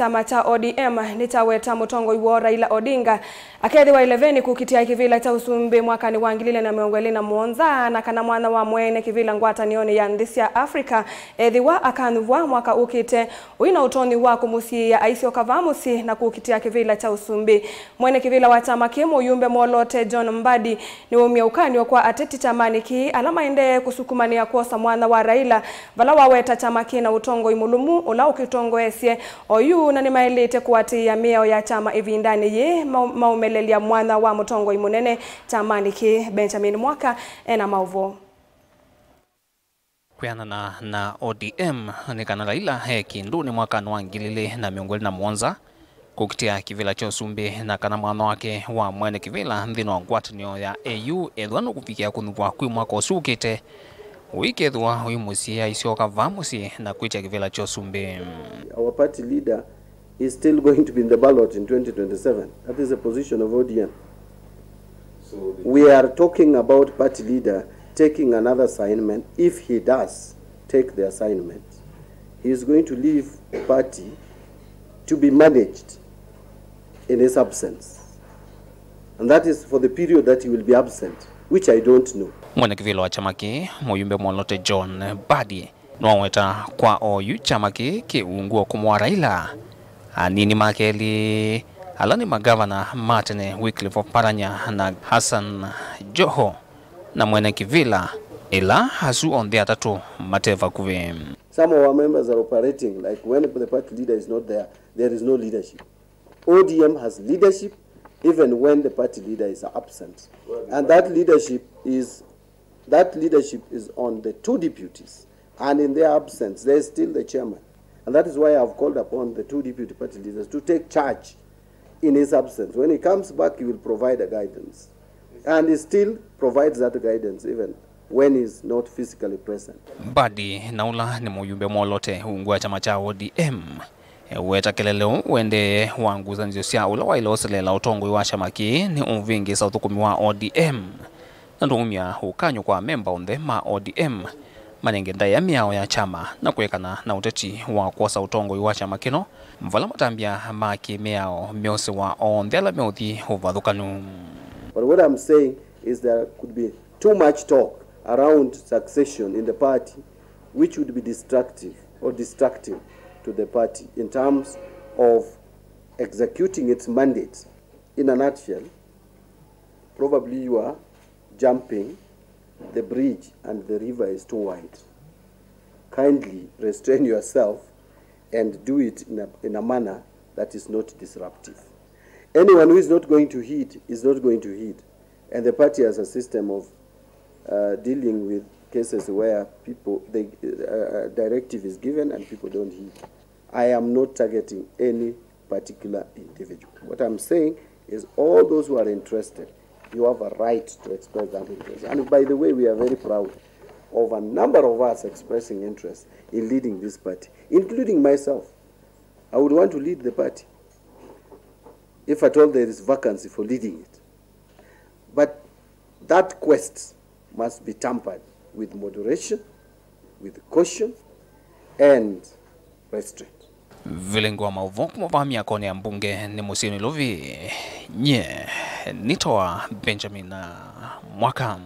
chama cha ODM niwaweta Mutongoi wa Raila Odinga Akeethiwa Ileveni kuukitia kivila cha Usumbi mwaka ni wa 2017 na kana mwana wa Mweenekivila ngwatanioni ya nthi ya Afrika ethiwa akanyuvwa mwaka ukite uina utonyi wa kumusyiiya aisyoka musyi na kuukitia kivila cha Usumbi. Mweenekivila wa chama ki Muyumbe Mwoloote John Mbadi ni umia ukanyo kwa ateti chamani ki alama ende kusukumania kuosa mwana wa Raila vala waweta chama ki na Utongoi mulumu ula ukitongoesye oyu na ni maelite kuatia miao ya chama ivindani ye maumelelia mwana wa Mutongoi munene chamani ki Benjamin Mwaka ena mauvo. Kuyana na ODM ni kana Raila kindu ni mwaka wa 2017 kuukitia kivila cha Usumbi na kana mwana wake wa Mweenekivila nthini wa ngwatanioni ya AU ethiwa no kufikia kunuvwa kwi mwaka usukite wikethwa wi musyi aisyoka musyi na kwicha kivila cha Usumbi. Our party leader is still going to be in the ballot in 2027. That is the position of ODM. So we are talking about party leader taking another assignment. If he does take the assignment, he is going to leave the party to be managed in his absence. And that is for the period that he will be absent, which I don't know. Mweenekivila wa chama ki Muyumbe Mwoloote John Mbadi niwaweta kwa oyu chama ki kiunguo kumwa Raila anini makeli alani magavana Martin Wycliffe Paranya na Hassan Joho na Mweenekivila ila hasu onde atatu mateva kuve. Some of our members are operating like when the party leader is not there, there is no leadership. ODM has leadership even when the party leader is absent. And that leadership is on the two deputies. And in their absence, there is still the chairman. And that is why I have called upon the two deputy party leaders to take charge in his absence. When he comes back, he will provide a guidance. And he still provides that guidance even when he is not physically present. Mbadi naula ni Muyumbe Mwoloote ungua chama cha ODM. Weta keleleo wende wanguza nziosia ula wailoselela Utongoi wa chama ki ni umvingi sa uthukumi wa ODM. Nandumia ukanyo kwa memba onde ma ODM manengenda ya miao ya chama na kuekana na uteti wa kuosa Utongoi wa chama kino mvala matambia maki miao miose wa ondela miodhi uvadhukanu. But what I'm saying is there could be too much talk around succession in the party which would be destructive to the party in terms of executing its mandate. In a nutshell, probably you are jumping the bridge and the river is too wide. Kindly restrain yourself and do it in a manner that is not disruptive. Anyone who is not going to heed is not going to heed. And the party has a system of dealing with cases where people, directive is given and people don't heed. I am not targeting any particular individual. What I'm saying is all those who are interested, you have a right to express that interest. And by the way, we are very proud of a number of us expressing interest in leading this party, including myself. I would want to lead the party if at all there is vacancy for leading it. But that quest must be tempered with moderation, with caution, and restraint. Vilengwa mauvo kumavamia kone ya mbunge ni musyi lovi nye nitoa Benjamin Mwaka.